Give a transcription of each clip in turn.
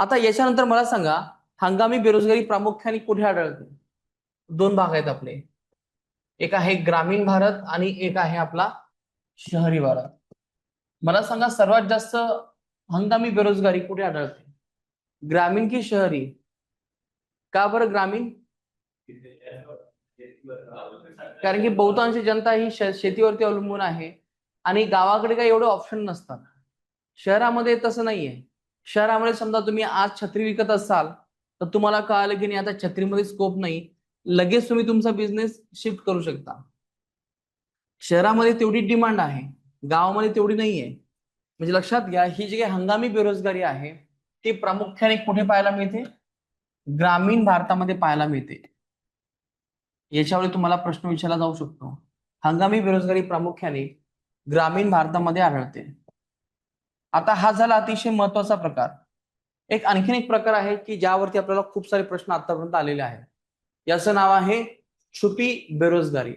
आता याच्यानंतर मला सांगा, हंगामी बेरोजगारी प्रामुख्याने कुठे आढळते? दोन भाग आहेत आपले, एक आहे ग्रामीण भारत आणि एक आहे आपला शहरी भारत. मला सांगा, सर्वात जास्त हंगामी बेरोजगारी कुठे आढळते, ग्रामीण की शहरी? का बरं ग्रामीण? कारण की बहुतांश जनता ही शेतीवरती अवलंबून आहे आणि गावाकडे काही एवढे ऑप्शन नसतात. शहरामध्ये तसं नाहीये. शहरामध्ये समजा तुम्ही आज छत्री विकत असाल तर तुम्हाला कळालं की नाही आता छत्रीमध्ये स्कोप नाही, लगेच तुम्ही तुमचा बिझनेस शिफ्ट करू शकता. शहरामध्ये तेवढी डिमांड आहे, गावामध्ये तेवढी नाहीये. म्हणजे लक्षात घ्या, ही जी काही हंगामी बेरोजगारी आहे ती प्रामुख्याने कुठे पाहायला मिळते? ग्रामीण भारतामध्ये पाहायला मिळते. याच्यावर तुम्हाला प्रश्न विचारला जाऊ शकतो. हंगामी बेरोजगारी प्रामुख्याने ग्रामीण भारतामध्ये आढळते. आता हा झाला अतिशय महत्वाचा प्रकार. एक आणखीन एक प्रकार आहे की ज्यावरती आपल्याला खूप सारे प्रश्न आतापर्यंत आलेले आहेत. याचं नाव आहे छुपी बेरोजगारी,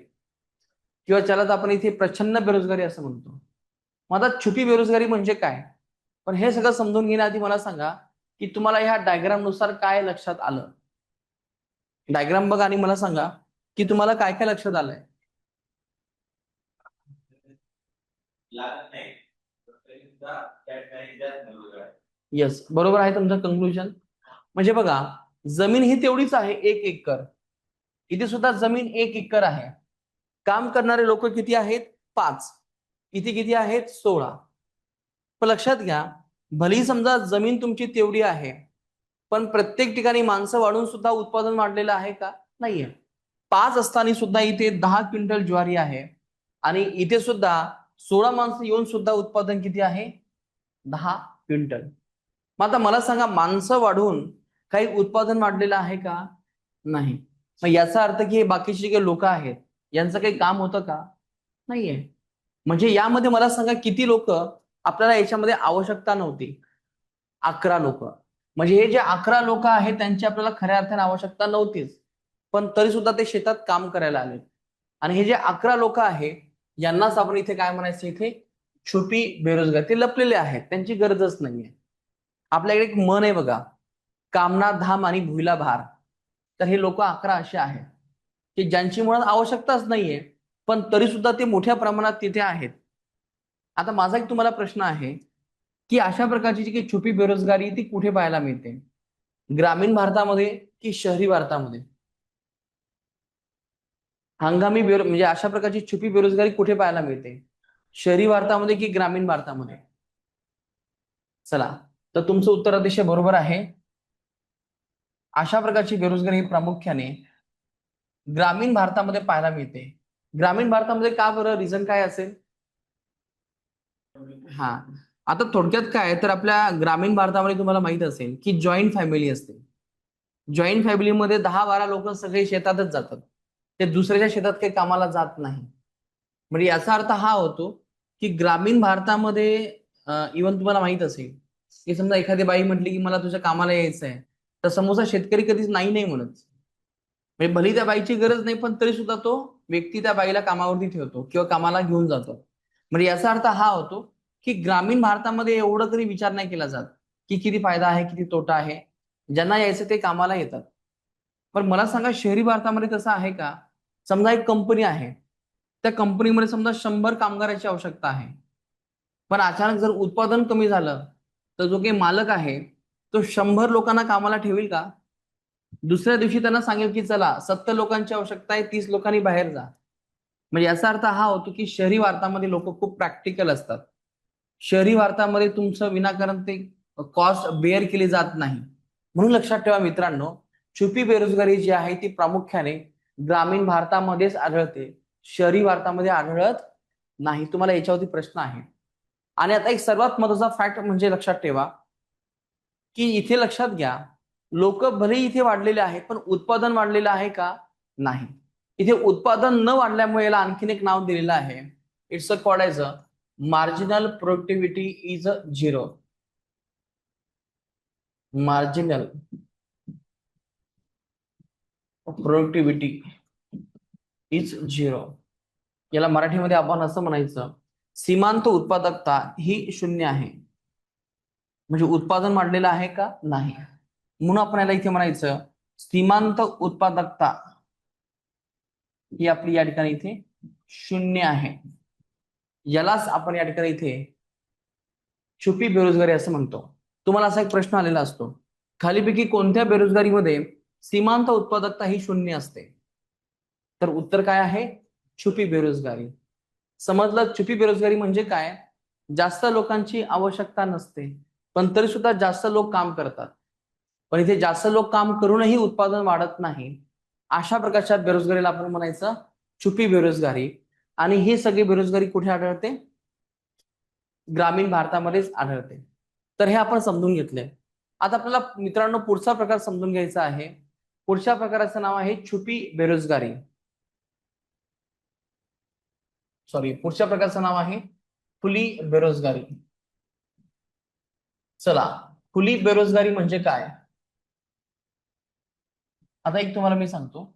किंवा त्यालाच आपण इथे प्रच्छन्न बेरोजगारी असं म्हणतो. मग आता छुपी बेरोजगारी म्हणजे काय? पण हे सगळं समजून घेण्याआधी मला सांगा की तुम्हाला ह्या डायग्राम नुसार काय लक्षात आलं. डायग्राम बघा आणि मला सांगा की तुम्हाला काय काय लक्षात आलंय. येस, बरोबर आहे तुमचं कन्क्लुजन. म्हणजे बघा, जमीन ही तेवढीच आहे 1 एकर. इथे सुद्धा जमीन 1 एकर आहे. काम करणारे लोक किती आहेत? 5. इथे किती आहेत? 16. पण लक्षात घ्या, भलेही समजा जमीन तुमची तेवढी आहे, पण प्रत्येक ठिकाणी माणसं वाढून सुद्धा उत्पादन वाढलेलं आहे का? नाहीये. 5 असताना सुद्धा इथे 10 क्विंटल ज्वारी आहे आणि इथे सुद्धा 16 माणसं येऊन सुद्धा उत्पादन किती आहे? 10 क्विंटल. मग आता मला सांगा, माणसं वाढून काही उत्पादन वाढलेलं आहे का? नाही. मग याचा अर्थ की हे बाकीचे जे लोक आहेत यांचं काही काम होतं का? नाहीये. म्हणजे यामध्ये मला सांगा किती लोक आपल्याला याच्यामध्ये आवश्यकता नव्हती? 11 लोक. म्हणजे हे जे 11 लोक आहेत त्यांची आपल्याला खऱ्या अर्थाने आवश्यकता नव्हतीच, पण तरी सुद्धा ते शेतात काम करायला आले. आणि हे जे 11 लोक आहेत यांनाच आपण इथे काय म्हणायचं, इथे छुपी बेरोजगार. ते लपलेले आहेत, त्यांची गरजच नाहीये. आपल्याकडे एक म्हण आहे बघा, कामना धाम आणि भुईला भार. तर हे लोक 11 असे आहेत की ज्यांची मुळात आवश्यकताच नाहीये, पण तरी सुद्धा ते मोठ्या प्रमाणात तिथे आहेत. आता माझा एक तुम्हाला प्रश्न आहे की अशा प्रकारची जी काही छुपी बेरोजगारी ती कुठे पाहायला मिळते, ग्रामीण भारतामध्ये की शहरी भारतामध्ये? हंगामी म्हणजे अशा प्रकारची छुपी बेरोजगारी कुठे पाहायला मिळते, शहरी भारतामध्ये की ग्रामीण भारतामध्ये? चला, तर तुमचं उत्तर अतिशय बरोबर आहे. अशा प्रकारची बेरोजगारी ही प्रामुख्याने ग्रामीण भारतामध्ये पाहायला मिळते. ग्रामीण भारतामध्ये का बरं, रिझन काय असेल? हा, आता थोडक्यात काय तर आपल्या ग्रामीण भारतामध्ये तुम्हाला माहित असेल की जॉईंट फॅमिली असते. जॉईंट फॅमिलीमध्ये 10-12 लोक सगळे शेतातच जातात, ते दुसऱ्याच्या शेतात काही कामाला जात नाही. म्हणजे याचा अर्थ हा होतो की ग्रामीण भारतामध्ये इव्हन तुम्हाला माहित असेल की समजा एखादी बाई म्हटली की मला तुझ्या कामाला यायचं आहे, तर समोरचा शेतकरी कधीच नाही नाही म्हणत. म्हणजे भली त्या बाईची गरज नाही, पण तरी सुद्धा तो व्यक्ती त्या बाईला कामावरती ठेवतो किंवा कामाला घेऊन जातो. म्हणजे याचा अर्थ हा होतो की ग्रामीण भारतामध्ये एवढं तरी विचार नाही केला जात की किती फायदा आहे किती तोटा आहे. ज्यांना यायचं ते कामाला येतात. पण मला सांगा, शहरी भारतामध्ये तसं आहे का? समजा एक कंपनी आहे, त्या कंपनीमध्ये समजा 100 कामगारांची आवश्यकता आहे, पण अचानक जर उत्पादन कमी झालं तर जो काही मालक आहे तो 100 लोकांना कामाला ठेवेल का? दुसऱ्या दिवशी त्यांना सांगेल की चला 70 लोकांची आवश्यकता आहे, 30 लोकांनी बाहेर जा. म्हणजे याचा अर्थ हा होतो की शहरी भारतामध्ये लोक खूप प्रॅक्टिकल असतात. शहरी भारतामध्ये तुमचं विनाकारण ते कॉस्ट बेअर केली जात नाही. म्हणून लक्षात ठेवा मित्रांनो, छुपी बेरोजगारी जी आहे ती प्रामुख्याने ग्रामीण भारतामध्येच आढळते, शहरी भारतामध्ये आढळत नाही. तुम्हाला याच्यावरती प्रश्न आहे. आणि आता एक सर्वात महत्वाचा फॅक्ट म्हणजे लक्षात ठेवा की इथे लक्षात घ्या, लोक भले इथे वाढलेले आहेत पण उत्पादन वाढलेलं आहे का? नाही. इथे उत्पादन न वाढल्यामुळे याला आणखीन एक नाव दिलेलं आहे. It's a called as a marginal productivity is zero. Marginal productivity is zero. याला मराठीमध्ये आपण असं म्हणायचं, सीमांत उत्पादकता ही 0 आहे. म्हणजे उत्पादन वाढलेलं आहे का? नाही. म्हणून आपण याला इथे म्हणायचं सीमांत उत्पादकता ही आपली या ठिकाणी इथे शून्य आहे. यालाच आपण या ठिकाणी इथे छुपी बेरोजगारी असं म्हणतो. तुम्हाला असा एक प्रश्न आलेला असतो, खालीपैकी कोणत्या बेरोजगारीमध्ये सीमांत उत्पादकता ही शून्य असते? तर उत्तर काय आहे? छुपी बेरोजगारी. समजलं छुपी बेरोजगारी म्हणजे काय? जास्त लोकांची आवश्यकता नसते, पण तरी सुद्धा जास्त लोक काम करतात. पण इथे जास्त लोक काम करूनही उत्पादन वाढत नाही. अशा प्रकारच्या बेरोजगारीला आपण म्हणायचं छुपी बेरोजगारी. आणि ही सगळी बेरोजगारी कुठे आढळते? ग्रामीण भारतामध्येच आढळते. तर हे आपण समजून घेतले. आता आपल्याला मित्रांनो पुढचा प्रकार समजून घ्यायचा आहे. पुढच्या प्रकाराचं नाव आहे छुपी बेरोजगारी. सॉरी, पुढच्या प्रकारचं नाव आहे खुली बेरोजगारी. चला, खुली बेरोजगारी म्हणजे काय? आता एक तुम्हाला मी सांगतो.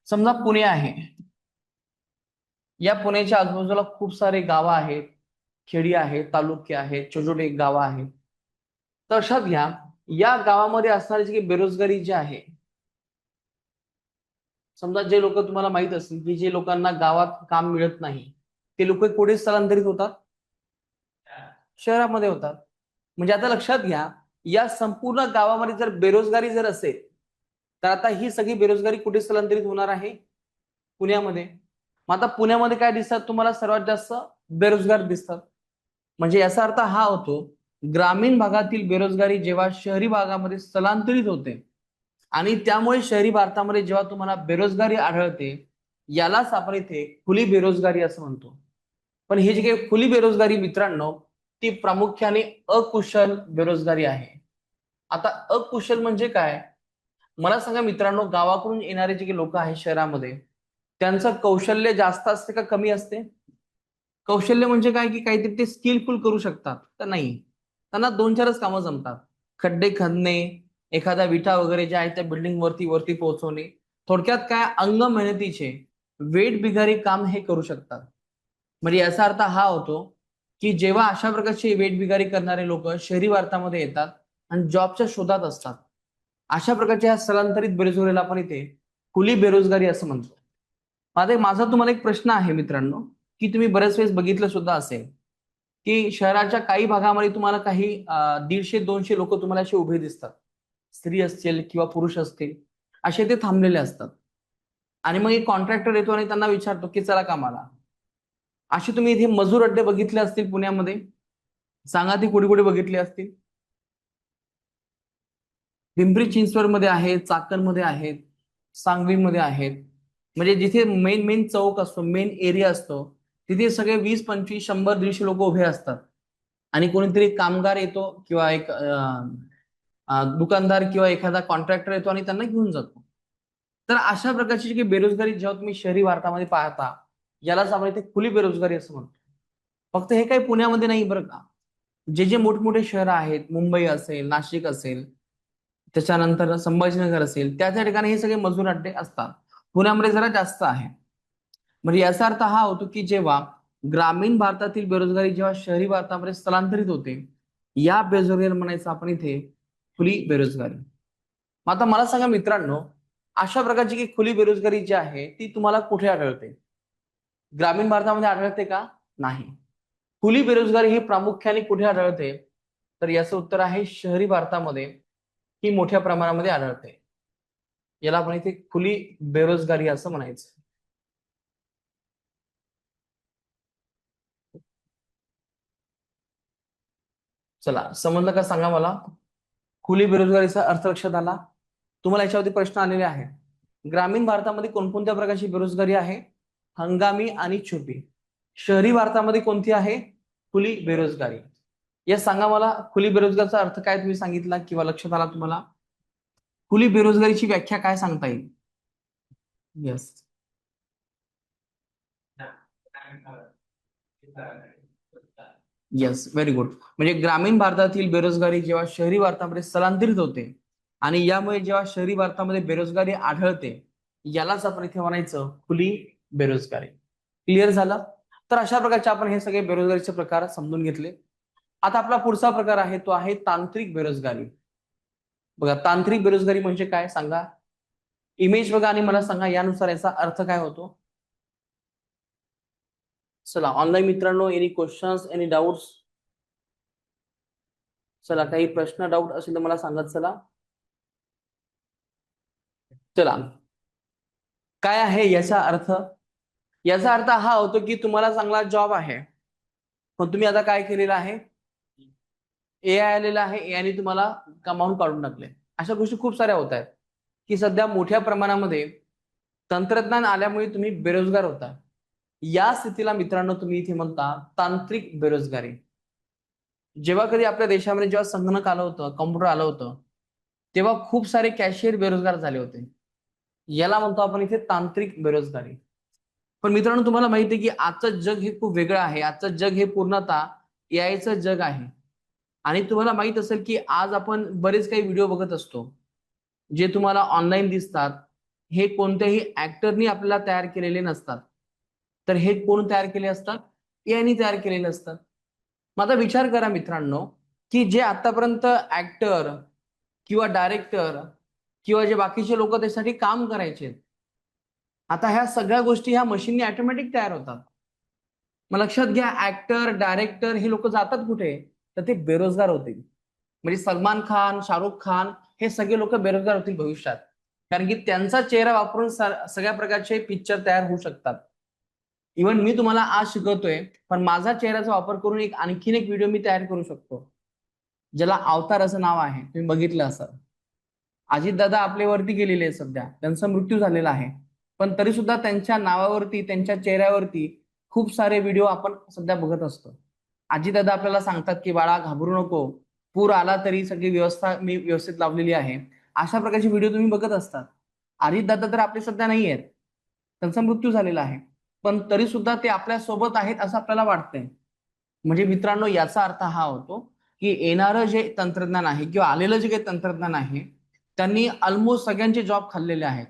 समजा पुणे आहे. या पुण्याच्या आजूबाजूला खूप सारे गावं आहेत, खेडी आहेत, तालुके आहेत, छोटे छोटे गावं आहेत. तर लक्षात घ्या, या गावामध्ये असणारी जी बेरोजगारी जी आहे, समजा जे लोक तुम्हाला माहित असतील की जे लोकांना गावात काम मिळत नाही, ते लोक कुठे स्थलांतरित होतात? शहरामध्ये होतात. म्हणजे आता लक्षात घ्या, या संपूर्ण गावामध्ये जर बेरोजगारी जर असेल, तर आता ही सगळी बेरोजगारी कुठे स्थलांतरित होणार आहे? पुण्यामध्ये. मग आता पुण्यामध्ये काय दिसतात तुम्हाला सर्वात जास्त? बेरोजगार दिसतात. म्हणजे याचा अर्थ हा होतो, ग्रामीण भागातील बेरोजगारी जेव्हा शहरी भागामध्ये स्थलांतरित होते आणि त्यामुळे शहरी भारतामध्ये जेव्हा तुम्हाला बेरोजगारी आढळते, यालाच आपण इथे खुली बेरोजगारी असं म्हणतो. पण ही जी काही खुली बेरोजगारी मित्रांनो, ती प्रामुख्याने अकुशल बेरोजगारी आहे. आता अकुशल म्हणजे काय? मला सांगा मित्रांनो, गावाकडून येणारे जे लोक आहेत शहरामध्ये, त्यांचं कौशल्य जास्त असते का कमी असते? कौशल्य म्हणजे काय, की काहीतरी ते स्किलफुल करू शकतात तर नाही? त्यांना दोन चारच कामं जमतात. खड्डे खणणे, एखाद्या विटा वगैरे ज्या आहेत त्या बिल्डिंग वरती वरती पोहोचवणे. थोडक्यात काय, अंग मेहनतीचे वेठ बिगारी काम हे करू शकतात. म्हणजे याचा अर्थ हा होतो, की जेव्हा अशा प्रकारची वेठ बिगारी करणारे लोक शहरी भारतामध्ये येतात आणि जॉबच्या शोधात असतात, अशा प्रकारच्या ह्या स्थलांतरित बेरोजगारीला आपण इथे खुली बेरोजगारी असं म्हणतो. आता माझा तुम्हाला एक प्रश्न आहे मित्रांनो, की तुम्ही बऱ्याच वेळेस बघितलं सुद्धा असेल, की शहराच्या काही भागामध्ये तुम्हाला काही 150-200 लोक तुम्हाला असे उभे दिसतात. स्त्री असतील किंवा पुरुष असतील, असे ते थांबलेले असतात. आणि मग एक कॉन्ट्रॅक्टर येतो आणि त्यांना विचारतो की चला कामाला. असे तुम्ही इथे मजूर अड्डे बघितले असतील पुण्यामध्ये. सांगा ती कुठे कुठे बघितले असतील? पिंपरी चिंचवडमध्ये आहेत, चाकणमध्ये आहेत, सांगवीमध्ये आहेत. म्हणजे जिथे मेन मेन चौक असतो, मेन एरिया असतो, तिथे सगळे 20, 25, 100, 150 लोक उभे असतात. आणि कोणीतरी कामगार येतो किंवा एक दुकानदार किंवा एखादा कॉन्ट्रॅक्टर येतो आणि त्यांना घेऊन जातो. तर अशा प्रकारची जी बेरोजगारी जेव्हा तुम्ही शहरी भारतामध्ये पाहता, यालाच आपण इथे खुली बेरोजगारी असं म्हणतो. फक्त हे काही पुण्यामध्ये नाही बरं का. जे जे मोठमोठे शहर आहेत, मुंबई असेल, नाशिक असेल, त्याच्यानंतर संभाजीनगर असेल, त्या त्या ठिकाणी हे सगळे मजूर अड्डे असतात. पुण्यामध्ये जरा जास्त आहे. म्हणजे याचा अर्थ हा होतो, की जेव्हा ग्रामीण भारतातील बेरोजगारी जेव्हा शहरी भारतामध्ये स्थलांतरित होते, या बेरोजगारीला म्हणायचं आपण इथे खुली बेरोजगारी. मग आता मला सांगा मित्रांनो, अशा प्रकारची की खुली बेरोजगारी जी आहे ती तुम्हाला कुठे आढळते? ग्रामीण भारतामध्ये आढळते का? नाही. खुली बेरोजगारी ही प्रामुख्याने कुठे आढळते? तर याचं उत्तर आहे शहरी भारतामध्ये ही मोठ्या प्रमाणामध्ये आढळते. याला आपण इथे खुली बेरोजगारी असं म्हणायचं. चला, समजलं का सांगा मला? खुली बेरोजगारीचा अर्थ लक्षात आला? तुम्हाला याच्यावरती प्रश्न आलेले आहे. ग्रामीण भारतामध्ये कोणकोणत्या प्रकारची बेरोजगारी आहे? हंगामी आणि छुपी. शहरी भारतामध्ये कोणती आहे? खुली बेरोजगारी. या सांगा मला, खुली बेरोजगारीचा अर्थ काय तुम्ही सांगितला किंवा लक्षात आला तुम्हाला? खुली बेरोजगारीची व्याख्या काय सांगता येईल? येस. Yes, very good. म्हणजे ग्रामीण भारतातील बेरोजगारी जेव्हा शहरी भारतामध्ये स्थलांतरित होते आणि यामुळे जेव्हा शहरी भारतामध्ये बेरोजगारी आढळते, यालाच आपण इथे म्हणायचं खुली बेरोजगारी. क्लिअर झालं? तर अशा प्रकारचे आपण हे सगळे बेरोजगारीचे प्रकार समजून घेतले. आता आपला पुढचा प्रकार आहे तो आहे तांत्रिक बेरोजगारी. बघा, तांत्रिक बेरोजगारी म्हणजे काय सांगा. इमेज बघा आणि मला सांगा यानुसार याचा अर्थ काय होतो. चला ऑनलाईन मित्रांनो, एनी क्वेश्चन्स, एनी डाऊट्स? चला काही प्रश्न डाऊट असेल तर मला सांगत चला. चला, काय आहे याचा अर्थ. याचा अर्थ हा होतो की तुम्हाला चांगला जॉब आहे, पण तुम्ही आता काय केलेलं आहे, एआय आलेला आहे, एआयने तुम्हाला कामावून काढून टाकले. अशा गोष्टी खूप साऱ्या होत आहेत की सध्या मोठ्या प्रमाणामध्ये तंत्रज्ञान आल्यामुळे तुम्ही बेरोजगार होता. या स्थितीला मित्रांनो तुम्ही इथे म्हणता तांत्रिक बेरोजगारी. जेव्हा कधी आपल्या देशामध्ये जेव्हा संगणक आलं होतं, कॉम्प्युटर आलं होतं, तेव्हा खूप सारे कॅशियर बेरोजगार झाले होते. याला म्हणतो आपण इथे तांत्रिक बेरोजगारी. पण मित्रांनो तुम्हाला माहिती आहे की आजचं जग हे खूप वेगळं आहे. आजचं जग हे पूर्णतः एआयचं जग आहे. आणि तुम्हाला माहित असेल की आज आपण बरेच काही व्हिडिओ बघत असतो जे तुम्हाला ऑनलाईन दिसतात. हे कोणत्याही ऍक्टरनी आपल्याला तयार केलेले नसतात. तर हे कोण तयार केले असतात, एआयनी तयार केलेले असतात. मग आता विचार करा मित्रांनो की जे आतापर्यंत ऍक्टर किंवा डायरेक्टर किंवा जे बाकीचे लोक त्यासाठी काम करायचे, आता ह्या सगळ्या गोष्टी ह्या मशीनने ऑटोमॅटिक तयार होतात. मग लक्षात घ्या, ऍक्टर डायरेक्टर हे लोक जातात कुठे, तर ते बेरोजगार होतील. म्हणजे सलमान खान, शाहरुख खान हे सगळे लोक बेरोजगार होतील भविष्यात. कारण की त्यांचा चेहरा वापरून सगळ्या प्रकारचे पिक्चर तयार होऊ शकतात. इव्हन मी तुम्हाला आज शिकवतोय, पण माझा चेहऱ्याचा वापर करून एक आणखीन एक व्हिडिओ मी तयार करू शकतो, ज्याला अवतार असं नाव आहे. तुम्ही बघितलं असं. अजितदादा आपल्यावरती गेलेले आहेत सध्या, त्यांचा मृत्यू झालेला आहे. पण तरी सुद्धा त्यांच्या नावावरती, त्यांच्या चेहऱ्यावरती खूप सारे व्हिडिओ आपण सध्या बघत असतो. अजितदादा आपल्याला सांगतात की बाळा घाबरू नको, पूर आला तरी सगळी व्यवस्था मी व्यवस्थित लावलेली आहे. अशा प्रकारचे व्हिडिओ तुम्ही बघत असतात. अजितदादा तर आपले सध्या नाही आहेत, त्यांचा मृत्यू झालेला आहे. पण तरी सुद्धा ते आपल्या सोबत आहेत असं आपल्याला वाटतंय. म्हणजे मित्रांनो याचा अर्थ हा होतो की येणारं जे तंत्रज्ञान आहे किंवा आलेलं जे काही तंत्रज्ञान आहे त्यांनी ऑलमोस्ट सगळ्यांचे जॉब खाल्लेले आहेत.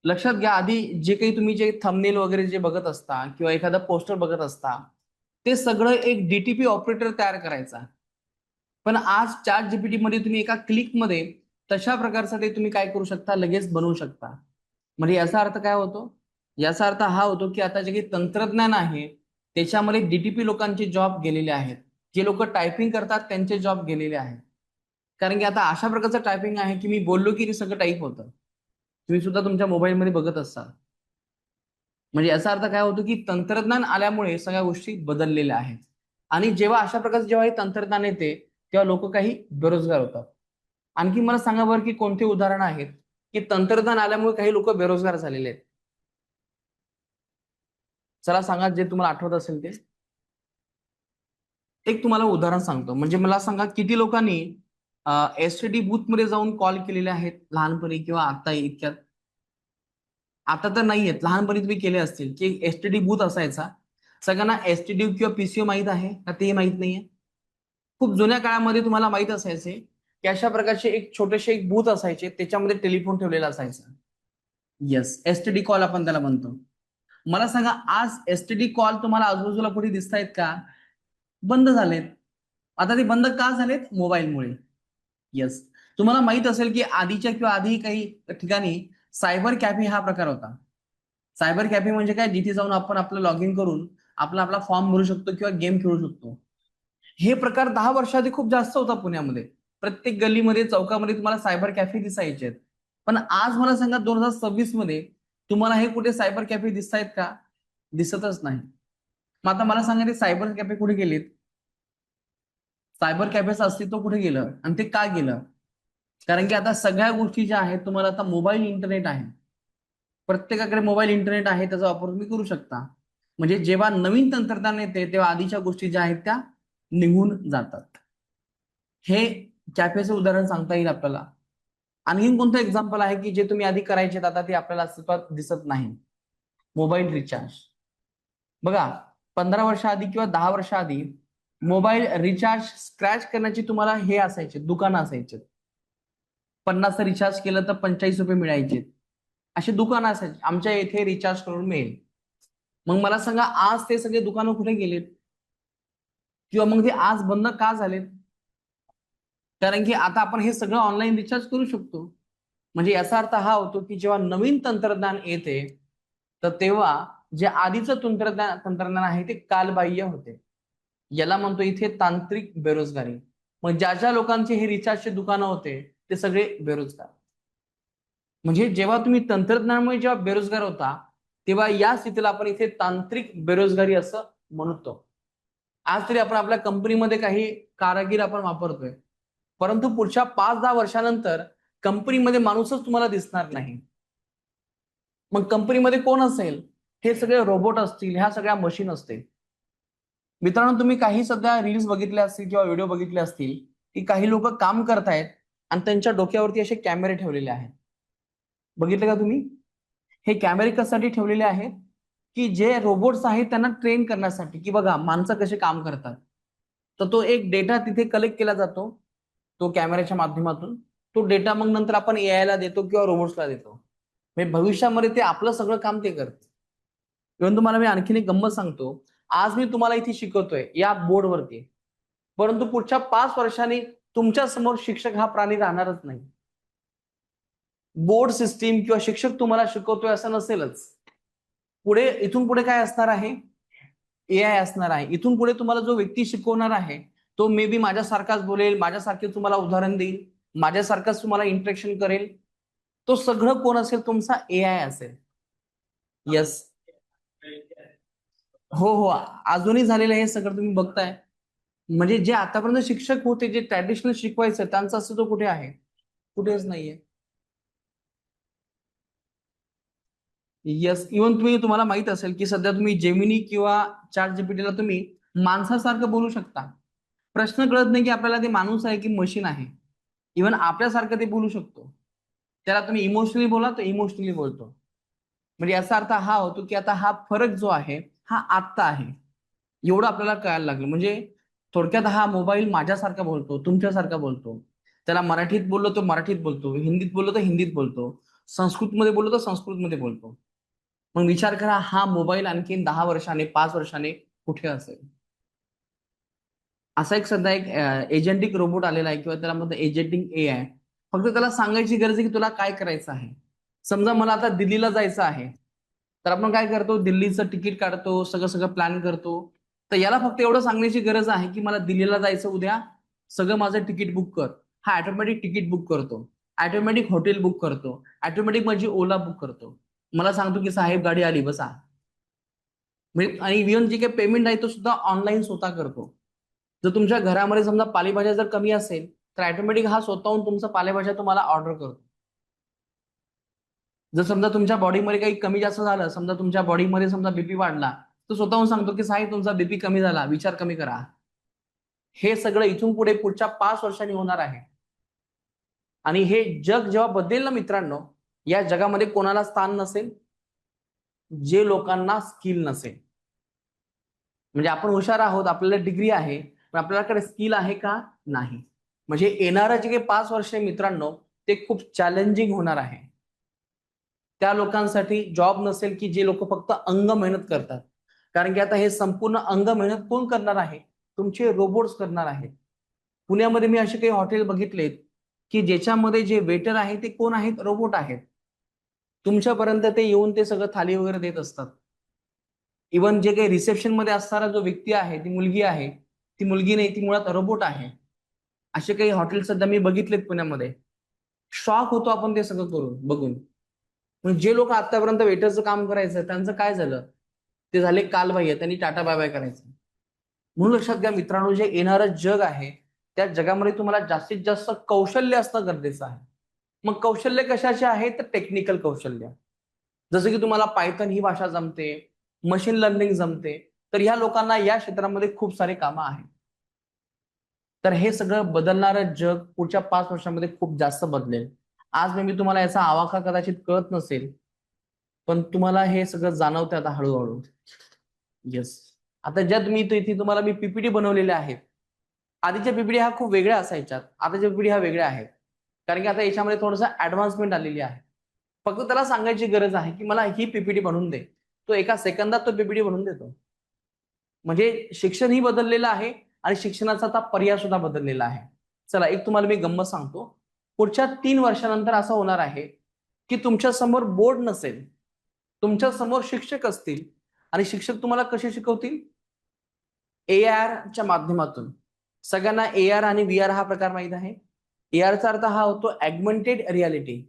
लक्षात घ्या, आधी जे काही तुम्ही जे थंबनेल वगैरे जे बघत असता किंवा एखादा पोस्टर बघत असता, ते सगळं एक डीटीपी ऑपरेटर तयार करायचा. पण आज चॅट जीपीटी मध्ये तुम्ही एका क्लिकमध्ये तशा प्रकारचं ते तुम्ही काय करू शकता, लगेच बनवू शकता. म्हणजे याचा अर्थ काय होतो, याचा अर्थ हा होतो की आता जे काही तंत्रज्ञान आहे त्याच्यामध्ये डीटीपी लोकांचे जॉब गेलेले आहेत. जे लोक टायपिंग करतात त्यांचे जॉब गेलेले आहेत. कारण की आता अशा प्रकारचं टायपिंग आहे की मी बोललो की ते सगळं टाईप होतं. तुम्ही सुद्धा तुमच्या मोबाईलमध्ये बघत असाल. म्हणजे याचा अर्थ काय होतो की तंत्रज्ञान आल्यामुळे सगळ्या गोष्टी बदललेल्या आहेत. आणि जेव्हा अशा प्रकारचे जेव्हा हे तंत्रज्ञान येते तेव्हा लोक काही बेरोजगार होतात. आणखी मला सांगा बरं की कोणते उदाहरण आहेत की तंत्रज्ञान आल्यामुळे काही लोक बेरोजगार झालेले आहेत. चला सांगा जे तुम्हाला आठवत असेल ते. एक तुम्हाला उदाहरण सांगतो. म्हणजे मला सांगा किती लोकांनी एसटीडी बूथ मध्ये जाऊन कॉल केलेले आहेत लहानपणी किंवा आता इतक्यात. आता तर नाहीयेत, लहानपणी तुम्ही केले असतील की एसटीडी बूथ असायचा. सगळ्यांना एसटीडी किंवा पीसीओ माहित आहे का, तेही माहित नाहीये. खूप जुन्या काळामध्ये तुम्हाला माहित असायचे की अशा प्रकारचे एक छोटेसे एक बूथ असायचे, त्याच्यामध्ये टेलिफोन ठेवलेला असायचा. येस, एसटीडी कॉल आपण त्याला म्हणतो. मला सांगा आज एसटीडी कॉल तुम्हाला आजूबाजूला कुठे दिसत आहेत का, बंद झालेत. आता ते बंद का झालेत, मोबाईलमुळे. येस, तुम्हाला माहित असेल की आधीच्या किंवा आधी काही ठिकाणी सायबर कॅफे हा प्रकार होता. सायबर कॅफे म्हणजे काय, जिथे जाऊन आपण आपलं लॉग इन करून आपला आपला फॉर्म भरू शकतो किंवा गेम खेळू शकतो. हे प्रकार 10 वर्ष आधी खूप जास्त होता पुण्यामध्ये. प्रत्येक गल्लीमध्ये चौकामध्ये तुम्हाला सायबर कॅफे दिसायचे. पण आज मला सांगा 2026 मध्ये तुम्हाला हे कुठे सायबर कॅफे दिसत आहेत का, दिसतच नाही. मग आता मला सांगा ते सायबर कॅफे कुठे गेलेत, सायबर कॅफेचं अस्तित्व कुठे गेलं आणि ते का गेलं. कारण की आता सगळ्या गोष्टी ज्या आहेत तुम्हाला आता मोबाईल इंटरनेट आहे. प्रत्येकाकडे मोबाईल इंटरनेट आहे, त्याचा वापर तुम्ही करू शकता. म्हणजे जेव्हा नवीन तंत्रज्ञान येते तेव्हा आधीच्या गोष्टी ज्या आहेत त्या निघून जातात. हे कॅफेचं उदाहरण सांगता येईल आपल्याला. आणखीन कोणतं एक्झाम्पल आहे की जे तुम्ही आधी करायचे आता ते आपल्याला अस्तित्वात दिसत नाही. Mobile recharge. बघा, 15 वर्ष आधी किंवा 10 वर्ष आधी मोबाईल रिचार्ज स्क्रॅच करण्याची तुम्हाला हे असायचे, दुकानं असायचे. 50 रिचार्ज केलं तर 45 रुपये मिळायचे. अशी दुकानं असायची, आमच्या येथे रिचार्ज करून मिळेल. मग मला सांगा आज ते सगळे दुकानं कुठे गेलेत. किंवा मग ते आज बंद का झालेत? कारण की आता आपण हे सगळं ऑनलाईन रिचार्ज करू शकतो. म्हणजे याचा अर्थ हा होतो की जेव्हा नवीन तंत्रज्ञान येते, तर तेव्हा जे आधीचं तंत्रज्ञान आहे ते कालबाह्य होते. याला म्हणतो इथे तांत्रिक बेरोजगारी. मग ज्या ज्या लोकांचे हे रिचार्जचे दुकानं होते ते सगळे बेरोजगार. म्हणजे जेव्हा तुम्ही तंत्रज्ञानामुळे जेव्हा बेरोजगार होता, तेव्हा या स्थितीला आपण इथे तांत्रिक बेरोजगारी असं म्हणतो. आज तरी आपण आपल्या कंपनीमध्ये काही कारागीर आपण वापरतोय, परंतु पुढच्या 5-10 वर्षानंतर कंपनीमध्ये माणूसच तुम्हाला दिसणार नाही. मग कंपनीमध्ये कोण असेल? हे सगळे रोबोट असतील, ह्या सगळ्या मशीन असतील. मित्रांनो, तुम्ही काही सध्या रील्स बघितल्या असतील किंवा व्हिडिओ बघितले असतील की काही लोक काम करतायत आणि त्यांच्या डोक्यावरती असे कॅमेरे ठेवलेले आहेत. बघितले का तुम्ही? हे कॅमेरे कशासाठी ठेवलेले आहेत? की जे रोबोट्स आहेत त्यांना ट्रेन करण्यासाठी, की बघा माणसं कसे काम करतात. तर तो एक डेटा तिथे कलेक्ट केला जातो, तो कॅमेऱ्याच्या माध्यमातून. तो डेटा मग नंतर आपण एआय ला देतो किंवा रोबोट्सला देतो. म्हणजे भविष्यामध्ये ते आपलं सगळं काम ते करते. इव्हन तुम्हाला मी आणखीन एक गंमत सांगतो. आज मी तुम्हाला इथे शिकवतोय या बोर्डवरती, परंतु पुढच्या 5 वर्षांनी तुमच्या समोर शिक्षक हा प्राणी राहणारच नाही. बोर्ड सिस्टीम किंवा शिक्षक तुम्हाला शिकवतोय असं नसेलच. इथून पुढे काय असणार आहे? एआय असणार आहे. इथून पुढे तुम्हाला जो व्यक्ती शिकवणार आहे तो मे बी माझ्यासारखाच बोलेल, माझ्यासारखे तुम्हाला उदाहरण देईल, माझ्यासारखाच तुम्हाला इंटरेक्शन करेल. तो सगळं कोण असेल? तुमचा एआय असेल. येस. हो हो, अजूनही झालेलं हे सगळं तुम्ही बघताय. म्हणजे जे आतापर्यंत शिक्षक होते, जे ट्रॅडिशनल शिकवायचं, त्यांचं अस्तित्व कुठे आहे? कुठेच नाहीये. येस, इव्हन तुम्हाला माहित असेल की सध्या तुम्ही जेमिनी किंवा चॅट जीपीटीला तुम्ही माणसासारखं बोलू शकता. प्रश्न कळत नाही की आपल्याला ते माणूस आहे की मशीन आहे. इव्हन आपल्यासारखं ते बोलू शकतो. त्याला तुम्ही इमोशनली बोला तो इमोशनली बोलतो. म्हणजे याचा अर्थ हा होतो की आता हा फरक जो आहे हा आत्ता आहे. एवढं आपल्याला कळायला लागलं. म्हणजे थोडक्यात हा मोबाईल माझ्यासारखा बोलतो, तुमच्यासारखा बोलतो. त्याला मराठीत बोललो तो मराठीत बोलतो, हिंदीत बोललो तर हिंदीत बोलतो, संस्कृतमध्ये बोललो तर संस्कृतमध्ये बोलतो. मग विचार करा हा मोबाईल आणखीन 10 वर्षाने 5 वर्षाने कुठे असेल? असा एक सध्या एक एजंटिक रोबोट आलेला आहे किंवा त्याला म्हणतात एजंटिक एआय. फक्त त्याला सांगायची गरज आहे की तुला काय करायचं आहे. समजा मला आता दिल्लीला जायचं आहे, तर आपण काय करतो? दिल्लीचं तिकीट काढतो, सगळं सगळं प्लॅन करतो. तर याला फक्त एवढं सांगण्याची गरज आहे की मला दिल्लीला जायचं उद्या, सगळं माझं तिकीट बुक कर. हा ऑटोमॅटिक तिकीट बुक करतो, ऑटोमॅटिक हॉटेल बुक करतो, ऑटोमॅटिक माझी ओला बुक करतो. मला सांगतो की साहेब गाडी आली बसा. म्हणजे आणि इव्हन जे काही पेमेंट आहे तो सुद्धा ऑनलाईन स्वतः करतो. जर तुमच्या घरामध्ये समजा पालेभाज्या जर कमी असेल तर ऑटोमॅटिक हा स्वतःहून तुमचा पालेभाज्या तुम्हाला ऑर्डर करतो. जर समजा तुमच्या बॉडीमध्ये काही कमी जास्त झालं, समजा तुमच्या बॉडीमध्ये समजा बीपी वाढला, तो स्वतःहून सांगतो की साहेब तुमचा बीपी कमी झाला, विचार कमी करा. हे सगळं इथून पुढे पुढच्या 5 वर्षांनी होणार आहे. आणि हे जग जेव्हा बदलेल ना मित्रांनो, या जगामध्ये कोणाला स्थान नसेल जे लोकांना स्किल नसेल. म्हणजे आपण हुशार आहोत, आपल्याला डिग्री आहे, पण आपल्याकडे स्किल आहे का? नाही. म्हणजे येणारे जे काही 5 वर्ष मित्रांनो ते खूप चॅलेंजिंग होणार आहे. त्या लोकांसाठी जॉब नसेल की जे लोक फक्त अंग मेहनत करतात. कारण की आता हे संपूर्ण अंग मेहनत कोण करणार आहे? तुमचे रोबोट्स करणार आहेत. पुण्यामध्ये मी असे काही हॉटेल बघितलेत की ज्याच्यामध्ये जे वेटर आहे ते कोण आहेत? रोबोट आहेत. तुमच्यापर्यंत ते येऊन ते सगळं थाली वगैरे देत असतात. इव्हन जे काही रिसेप्शन मध्ये असणारा जो व्यक्ती आहे, ती मुलगी आहे, ती मुलगी नाही, ती मुळात रोबोट आहे. असे काही हॉटेल सध्या मी बघितलेत पुण्यामध्ये. शॉक होतो आपण ते सगळं करून बघून. पण जे लोक आतापर्यंत वेटरचं काम करायचं त्यांचं काय झालं? ते झाले कालबाह्य, त्यांनी टाटा बाय बाय करायचं. म्हणून लक्षात घ्या मित्रांनो, जे येणारं जग आहे त्या जगामध्ये तुम्हाला जास्तीत जास्त कौशल्य असणं गरजेचं आहे. मग कौशल्य कशाचे आहे? तर टेक्निकल कौशल्य. जसं की तुम्हाला पायथन ही भाषा जमते, मशीन लर्निंग जमते, तर ह्या लोकांना या क्षेत्रामध्ये खूप सारे कामं आहेत. तर हे सगळं बदलणारं जग पुढच्या 5 वर्षांमध्ये खूप जास्त बदलेल. आज मी तुम्हाला याचा आवाका कदाचित कळत नसेल, पण तुम्हाला हे सगळं जाणवतं आता हळूहळू. येस. आता ज्या इथे तुम्हाला मी पीपीटी बनवलेल्या आहेत. आधीच्या पीपीटी ह्या खूप वेगळ्या असायच्या, आताच्या पीपीटी ह्या वेगळ्या आहेत. कारण की आता याच्यामध्ये थोडंसं ऍडव्हान्समेंट आलेली आहे. फक्त त्याला सांगायची गरज आहे की मला ही पीपीटी बनवून दे. तो एका सेकंदात तो पीपीटी बनवून देतो. म्हणजे शिक्षण ही बदललेलं आहे आणि शिक्षणाचा आता पर्याय सुद्धा बदललेला आहे. चला एक तुम्हाला मी गंमत सांगतो. पुढच्या 3 वर्षानंतर असं होणार आहे की तुमच्या समोर बोर्ड नसेल, तुमच्या समोर शिक्षक असतील आणि शिक्षक तुम्हाला कसे शिकवतील? AR च्या माध्यमातून. सगळ्यांना AR आणि VR हा प्रकार माहित आहे. ARचा अर्थ हा होतो ॲग्मेंटेड रियालिटी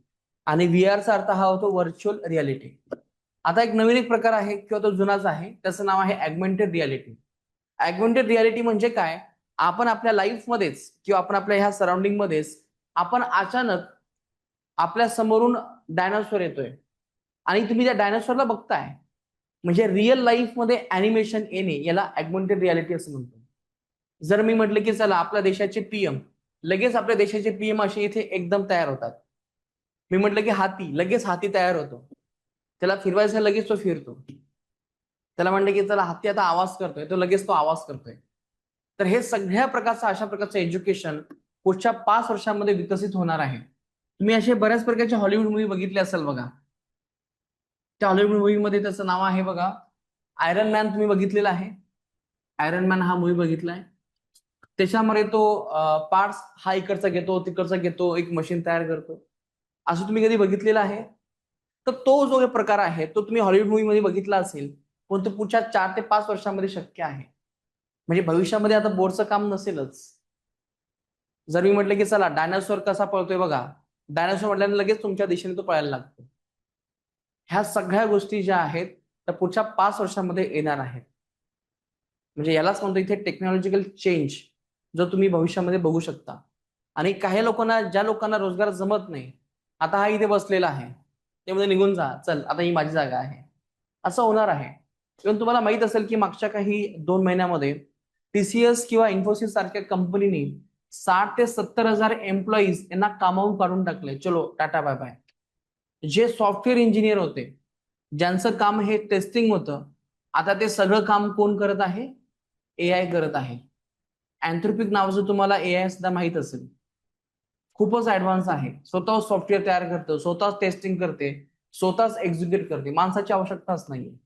आणि VRचा अर्थ हा होतो व्हर्च्युअल रियालिटी. आता एक नवीन एक प्रकार आहे किंवा तो जुनाच आहे, त्याचं नाव आहे ॲग्मेंटेड रियालिटी. ॲग्मेंटेड रियालिटी म्हणजे काय? आपण आपल्या लाईफमध्येच किंवा आपण आपल्या ह्या सराउंडिंग मध्येच आपण अचानक आपल्या समोरून डायनासोर येतोय आणि तुम्ही त्या डायनासोरला बघताय. म्हणजे रिअल लाईफ मध्ये अॅनिमेशन येणे याला ॲग्मेंटेड रियालिटी असं म्हणतो. जर मी म्हटलं की चला आपल्या देशाचे PM, लगेच आपल्या देशाचे PM असे इथे एकदम तयार होतात. मी म्हटलं की हाती, लगेच हाती तयार होतो. त्याला फिरवायचं लगेच तो फिरतो. त्याला म्हटलं की चला हत्ती आता आवाज करतोय, तो लगेच तो आवाज करतोय. तर हे सगळ्या प्रकारचं अशा प्रकारचं एज्युकेशन पुढच्या 5 वर्षांमध्ये विकसित होणार आहे. तुम्ही असे बऱ्याच प्रकारचे हॉलिवूड मूव्ही बघितले असाल बघा. त्या हॉलिवूड मूव्हीमध्ये त्याचं नाव आहे बघा आयरन मॅन. तुम्ही बघितलेला आहे आयरन मॅन हा मूव्ही बघितलाय. त्याच्यामध्ये तो पार्ट्स हा इकडचा घेतो तिकडचा घेतो, एक मशीन तयार करतो. असं तुम्ही कधी बघितलेलं आहे? तर तो जो प्रकार आहे तो तुम्ही हॉलिवूड मूव्ही मध्ये बघितला असेल, पण तो पुढच्या 4 ते 5 वर्षांमध्ये शक्य आहे. म्हणजे भविष्यामध्ये आता बोर्डचं काम नसेलच. जर मी म्हटलं की चला डायनासोर कसा पळतोय बघा, डायनासोर म्हटल्यानं लगेच तुमच्या दिशेने तो पळायला लागतो. ह्या सगळ्या गोष्टी ज्या आहेत त्या पुढच्या 5 वर्षांमध्ये येणार आहेत. म्हणजे यालाच म्हणतो इथे टेक्नॉलॉजिकल चेंज जो तुम्ही भविष्यामध्ये बघू शकता. आणि काही लोकांना, ज्या लोकांना रोजगार जमत नाही, आता हा इथे बसलेला आहे, ते म्हणजे निघून जा, चल आता ही माझी जागा आहे, असं होणार आहे. पण तुम्हाला माहित असेल की मागच्या काही 2 महिन्यामध्ये TCS किंवा इन्फोसिस सारख्या कंपनीने 60,000 ते 70,000 एम्प्लॉईज यांना कामावून काढून टाकले. चलो टाटा बाय बाय. जे सॉफ्टवेअर इंजिनियर होते, ज्यांचं काम हे टेस्टिंग होतं, आता ते सगळं काम कोण करत आहे? AI करत आहे. अँथ्रोपिक नावाचं तुम्हाला AI सुद्धा माहित असेल. खूपच ऍडव्हान्स आहे. स्वतः सॉफ्टवेअर तयार करतं, स्वतःच टेस्टिंग करते, स्वतःच एक्झिक्युट करते. माणसाची आवश्यकताच नाहीये.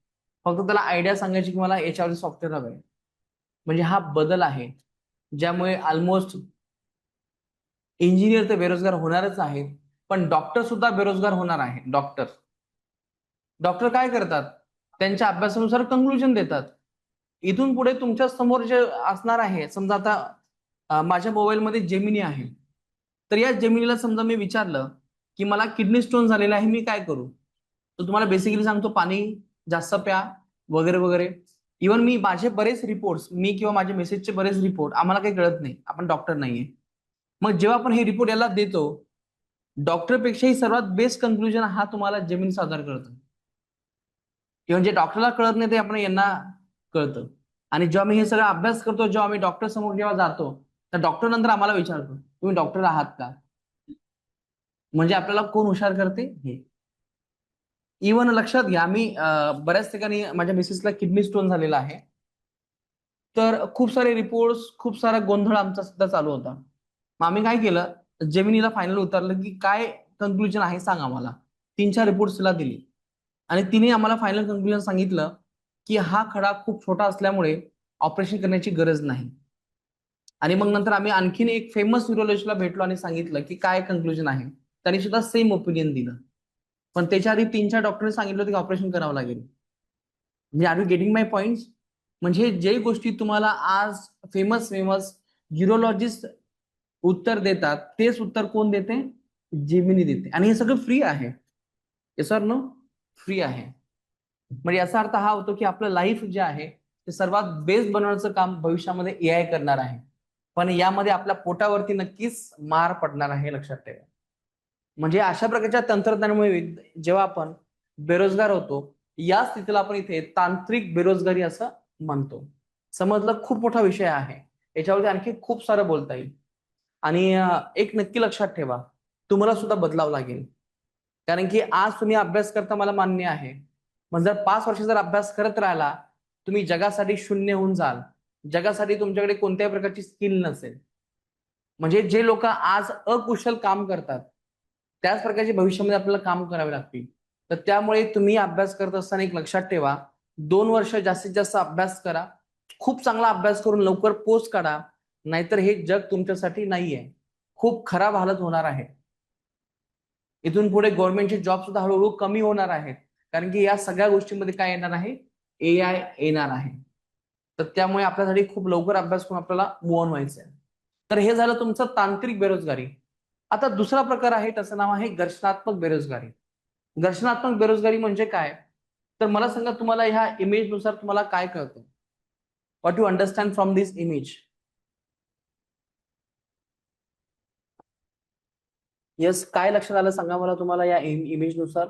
फक्त त्याला आयडिया सांगायची की मला याच्यावरती सॉफ्टवेअर हवंय. म्हणजे हा बदल आहे, ज्यामुळे ऑलमोस्ट इंजिनियर तर बेरोजगार होणारच आहेत, पण डॉक्टर सुद्धा बेरोजगार होणार आहे. डॉक्टर डॉक्टर काय करतात? त्यांच्या अभ्यासानुसार कंक्लुजन देतात. इथून पुढे तुमच्या समोर जे असणार आहे, समजा आता माझ्या मोबाईलमध्ये जेमिनी आहे. तर या जेमिनीला समजा मी विचारलं की मला किडनी स्टोन झालेला आहे, मी काय करू? तर तुम्हाला बेसिकली सांगतो पाणी जास्त प्या वगैरे वगैरे. इव्हन मी माझे बरेच रिपोर्ट्स, मी किंवा माझे मेसेजचे बरेच रिपोर्ट, आम्हाला काही कळत नाही, आपण डॉक्टर नाहीये. मग जेव्हा आपण हे रिपोर्ट याला देतो, डॉक्टरपेक्षाही सर्वात बेस्ट कंक्लुजन हा तुम्हाला जेमिनी सादर करतो. किंवा जे डॉक्टरला कळत नाही ते आपण यांना कळतं. आणि जेव्हा मी हे सगळं अभ्यास करतो, जेव्हा आम्ही डॉक्टर समोर जेव्हा जातो, तर डॉक्टर नंतर आम्हाला विचारतो तुम्ही डॉक्टर आहात का? म्हणजे आपल्याला कोण हुशार करते हे. इव्हन लक्षात घ्या, मी बऱ्याच ठिकाणी माझ्या मिसेसला किडनी स्टोन झालेला आहे. तर खूप सारे रिपोर्ट्स, खूप सारा गोंधळ आमचा सुद्धा चालू होता. मग आम्ही काय केलं, जेमिनीला फायनल उतरलं की काय कन्क्लुजन आहे सांग आम्हाला. 3-4 रिपोर्ट्स तिला दिली आणि तिने आम्हाला फायनल कन्क्लुजन सांगितलं की हा खडा खूप छोटा असल्यामुळे ऑपरेशन करण्याची गरज नाही. आणि मग नंतर आम्ही आणखीन एक फेमस न्यूरोलॉजिस्टला भेटलो आणि सांगितलं की काय कन्क्लुजन आहे. त्यांनी सुद्धा सेम ओपिनियन दिलं. पण त्याच्या आधी 3-4 डॉक्टरने सांगितलं होतं की ऑपरेशन करावं लागेल. म्हणजे are you getting my point? म्हणजे जे गोष्टी तुम्हाला आज फेमस फेमस न्यूरोलॉजिस्ट उत्तर देतात, तेच उत्तर कोण देते? जेमिनी देते. आणि हे सगळं फ्री आहे. Yes or no? फ्री आहे. म्हणजे याचा अर्थ हा होतो की आपलं लाईफ जे आहे ते सर्वात बेस्ट बनवण्याचं काम भविष्यामध्ये AI करणार आहे. पण यामध्ये आपल्या पोटावरती नक्कीच मार पडणार आहे, लक्षात ठेवा. म्हणजे अशा प्रकारच्या तंत्रज्ञानामुळे जेव्हा आपण बेरोजगार होतो, या स्थितीला आपण इथे तांत्रिक बेरोजगारी असं म्हणतो. समजलं? खूप मोठा विषय आहे. याच्यावरती आणखी खूप सारं बोलता येईल. आणि एक नक्की लक्षात ठेवा, तुम्हाला सुद्धा बदलावं लागेल. कारण की आज तुम्ही अभ्यास करता मला मान्य आहे. पण जर 5 वर्ष जर अभ्यास करत राहिला, तुम्ही जगासाठी शून्य होऊन जाल. जगासाठी तुमच्याकडे कोणत्याही प्रकारची स्किल नसेल. म्हणजे जे लोक आज अकुशल काम करतात, त्याच प्रकारचे भविष्यामध्ये आपल्याला काम करावे लागतील. तर त्यामुळे तुम्ही अभ्यास करत असताना एक लक्षात ठेवा, 2 वर्ष जास्तीत जास्त अभ्यास करा. खूप चांगला अभ्यास करून लवकर पोस्ट काढा, नाहीतर हे जग तुमच्यासाठी नाहीये. खूप खराब हालत होणार आहे. इथून पुढे गव्हर्नमेंटचे जॉब सुद्धा हळूहळू कमी होणार आहेत, कारण की या सगळ्या गोष्टींमध्ये काय येणार आहे, AI येणार आहे. तर त्यामुळे आपल्यासाठी खूप लवकर अभ्यास करून आपल्याला मूव ऑन व्हायचं आहे. तर हे झालं तुमचं तांत्रिक बेरोजगारी. आता दुसरा प्रकार आहे, त्याचं नाव आहे घर्षणात्मक बेरोजगारी. घर्षणात्मक बेरोजगारी म्हणजे काय? तर मला सांगा, तुम्हाला ह्या इमेज नुसार तुम्हाला काय कळतं? What you understand from this image? Yes, काय लक्षात आलं सांगा मला तुम्हाला या इमेज नुसार?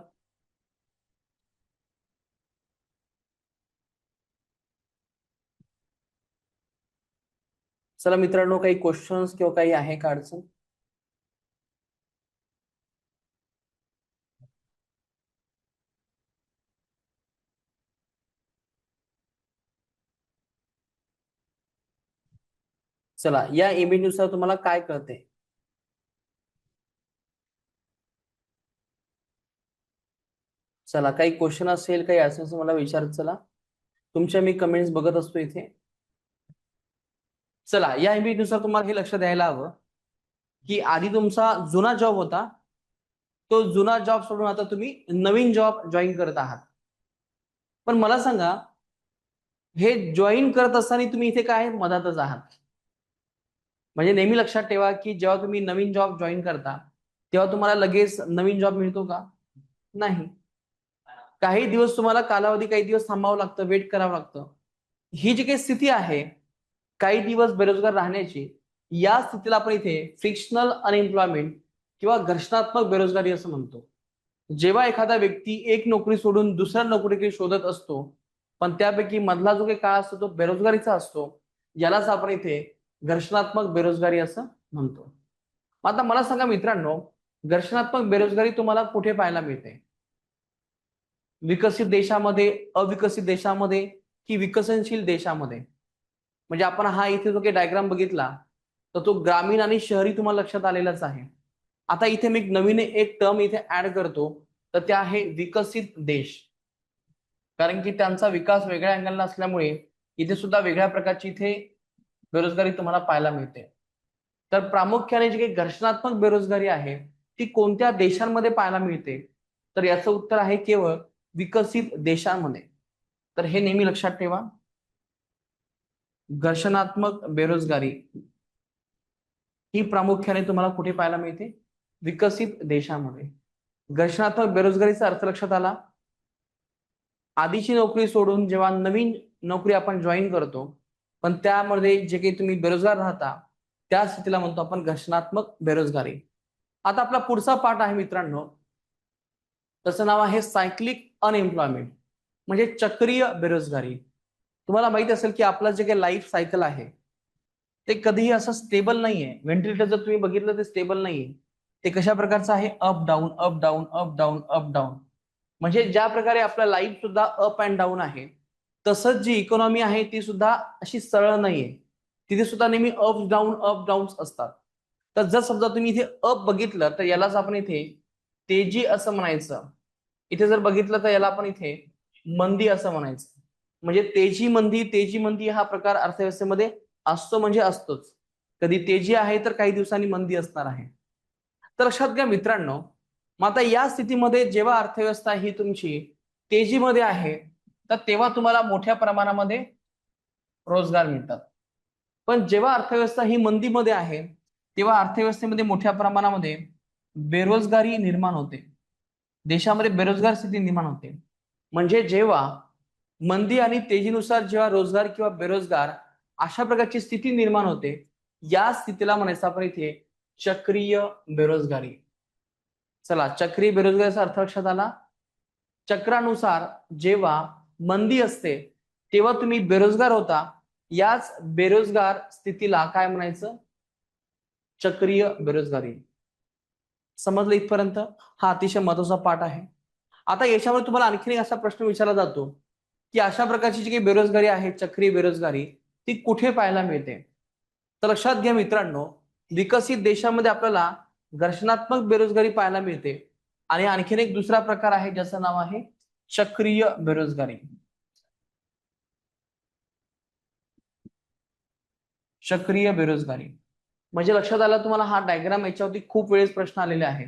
चला मित्रांनो, काही क्वेश्चन्स किंवा काही आहे का अडचण? चला, या इमेज नुसार तुम्हाला काय कळते? चला, काही क्वेश्चन असेल, काही असेल तर मला विचारत चला. तुमच्या मी कमेंट्स बघत असतो इथे. चला, या इमेज नुसार तुम्हाला हे लक्ष द्यायला हवं की आधी तुमचा जुना जॉब होता, तो जुना जॉब सोडून आता तुम्ही नवीन जॉब जॉईन करत आहात. पण मला सांगा, हे जॉईन करत असताना तुम्ही इथे काय मधातच आहात. म्हणजे नेहमी लक्षात ठेवा की जेव्हा तुम्ही नवीन जॉब जॉईन करता, तेव्हा तुम्हाला लगेच नवीन जॉब मिळतो का? नाही. काही दिवस तुम्हाला कालावधी, काही दिवस थांबावं लागतं, वेट करावं लागतं. ही जी काही स्थिती आहे, काही दिवस बेरोजगार राहण्याची, या स्थितीला आपण इथे फ्रिक्शनल अनएम्प्लॉयमेंट किंवा घर्षणात्मक बेरोजगारी असं म्हणतो. जेव्हा एखादा व्यक्ती एक नोकरी सोडून दुसऱ्या नोकरी शोधत असतो, पण त्यापैकी मधला जो काही काळ असतो तो बेरोजगारीचा असतो, यालाच आपण इथे घर्षणात्मक बेरोजगारी असं म्हणतो. आता मला सांगा मित्रांनो, घर्षणात्मक बेरोजगारी तुम्हाला कुठे पाहायला मिळते? विकसित देशामध्ये, अविकसित देशामध्ये की विकसनशील देशामध्ये? म्हणजे आपण हा इथे जो काही डायग्राम बघितला, तर तो ग्रामीण आणि शहरी तुम्हाला लक्षात आलेलाच आहे. आता इथे मी नवीन एक टर्म इथे ऍड करतो, तर ते आहे विकसित देश. कारण की त्यांचा विकास वेगळ्या अँगलला असल्यामुळे इथे सुद्धा वेगळ्या प्रकारची इथे बेरोजगारी तुम्हाला पाहायला मिळते. तर प्रामुख्याने जी काही घर्षणात्मक बेरोजगारी आहे, ती कोणत्या देशांमध्ये पाहायला मिळते? तर याचं उत्तर आहे केवळ विकसित देशांमध्ये. तर हे नेहमी लक्षात ठेवा. घर्षणात्मक बेरोजगारी ही प्रामुख्याने तुम्हाला कुठे पाहायला मिळते? विकसित देशामध्ये. घर्षणात्मक बेरोजगारीचा अर्थ लक्षात आला? आधीची नोकरी सोडून जेव्हा नवीन नोकरी आपण जॉईन करतो, पण त्यामध्ये जे काही तुम्ही बेरोजगार राहता, त्या स्थितीला म्हणतो आपण घर्षणात्मक बेरोजगारी. आता आपला पुढचा पाठ आहे मित्रांनो, त्याचं नाव आहे सायक्लिक अनएम्प्लॉयमेंट, म्हणजे चक्रीय बेरोजगारी. तुम्हाला माहित असेल की आपलं जे काही लाईफ सायकल आहे, ते कधीही असं स्टेबल नाहीये. व्हेंटिलेटर जर तुम्ही बघितलं ते स्टेबल नाहीये. ते कशा प्रकारचं आहे? Up down, up down, up down, up down. म्हणजे ज्या प्रकारे आपला लाईफ सुद्धा अप अँड डाऊन आहे, तसंच जी इकॉनॉमी आहे ती सुद्धा अशी सरळ नाहीये. तिथे सुद्धा नेहमी अप डाऊन असतात. तर जर समजा तुम्ही इथे अप बघितलं, तर यालाच आपण इथे तेजी असं म्हणायचं. इथे जर बघितलं तर याला आपण इथे मंदी असं म्हणायचं. म्हणजे तेजी मंदी हा प्रकार अर्थव्यवस्थेमध्ये असतो, म्हणजे असतोच. कधी तेजी आहे तर काही दिवसांनी मंदी असणार आहे. तर लक्षात घ्या मित्रांनो, मग आता या स्थितीमध्ये जेव्हा अर्थव्यवस्था ही तुमची तेजीमध्ये आहे, तर तेव्हा तुम्हाला मोठ्या प्रमाणामध्ये रोजगार मिळतात. पण जेव्हा अर्थव्यवस्था ही मंदीमध्ये आहे, तेव्हा अर्थव्यवस्थेमध्ये मोठ्या प्रमाणामध्ये बेरोजगारी निर्माण होते. देशामध्ये बेरोजगार स्थिती निर्माण होते. म्हणजे जेव्हा मंदी आणि तेजीनुसार जेव्हा रोजगार किंवा बेरोजगार अशा प्रकारची स्थिती निर्माण होते, या स्थितीला म्हणायचं आपण इथे चक्रीय बेरोजगारी. चला, चक्रीय बेरोजगारीचा अर्थ लक्षात आला? चक्रानुसार जेव्हा मंदी असते, तेव्हा तुम्ही बेरोजगार होता. याच बेरोजगार स्थितीला काय म्हणायचं? चक्रीय बेरोजगारी. समजलं इथपर्यंत? हा अतिशय महत्वाचा पाठ आहे. आता याच्यावर तुम्हाला आणखीन एक असा प्रश्न विचारला जातो की अशा प्रकारची जी काही बेरोजगारी आहे, चक्रीय बेरोजगारी, ती कुठे पाहायला मिळते? तर लक्षात घ्या मित्रांनो, विकसित देशामध्ये आपल्याला घर्षणात्मक बेरोजगारी पाहायला मिळते. आणि आणखीन एक दुसरा प्रकार आहे ज्याचं नाव आहे चक्रीय बेरोजगारी. चक्रीय बेरोजगारी. म्हणजे लक्षात आलं तुम्हाला हा डायग्राम, याच्यावरती खूप वेळेस प्रश्न आलेले आहे.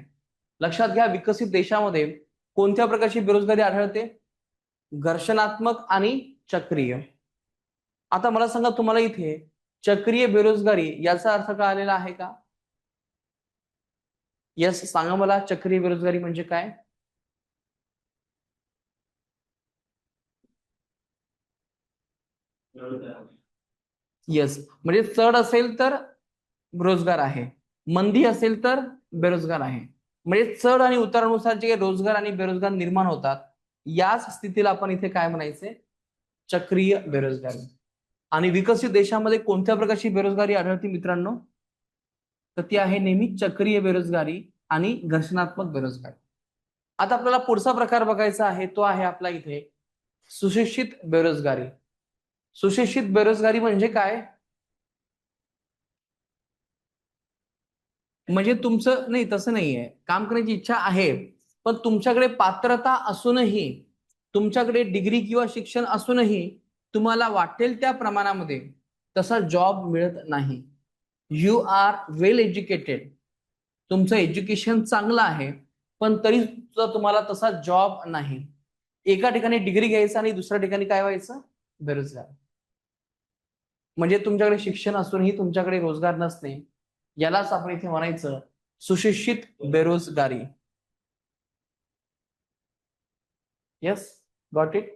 लक्षात घ्या, विकसित देशामध्ये कोणत्या प्रकारची बेरोजगारी आढळते? घर्षणात्मक आणि चक्रीय. आता मला सांगा, तुम्हाला इथे चक्रीय बेरोजगारी याचा अर्थ कळालेला आहे का? यस, सांगा मला, चक्रीय बेरोजगारी म्हणजे काय? यस, म्हणजे चढ असेल तर रोजगार आहे, मंदी असेल तर बेरोजगार आहे. म्हणजे चढ आणि उतारानुसार जे रोजगार आणि बेरोजगार निर्माण होतात, याच स्थितीला आपण इथे काय म्हणायचे? चक्रीय बेरोजगारी. आणि विकसित देशामध्ये कोणत्या प्रकारची बेरोजगारी आढळते मित्रांनो? तर ती आहे नेहमी चक्रीय बेरोजगारी आणि घर्षणात्मक बेरोजगारी. आता आपल्याला पुढचा प्रकार बघायचा आहे, तो आहे आपला इथे सुशिक्षित बेरोजगारी. सुशिक्षित बेरोजगारी म्हणजे काय? म्हणजे तुमचं नाही, तसं नाहीये, काम करण्याची इच्छा आहे, पण तुमच्याकडे पात्रता असूनही, तुमच्याकडे डिग्री किंवा शिक्षण असूनही तुम्हाला वाटेल त्या प्रमाणामध्ये तसा जॉब मिळत नाही. यू आर वेल एज्युकेटेड, तुमचं एज्युकेशन चांगलं आहे, पण तरी सुद्धा तुम्हाला तसा जॉब नाही. एका ठिकाणी डिग्री घ्यायचं आणि दुसऱ्या ठिकाणी काय व्हायचं? बेरोजगार. म्हणजे तुमच्याकडे शिक्षण असूनही तुमच्याकडे रोजगार नसणे, यालाच आपण इथे म्हणायचं सुशिक्षित बेरोजगारी. Yes, got it.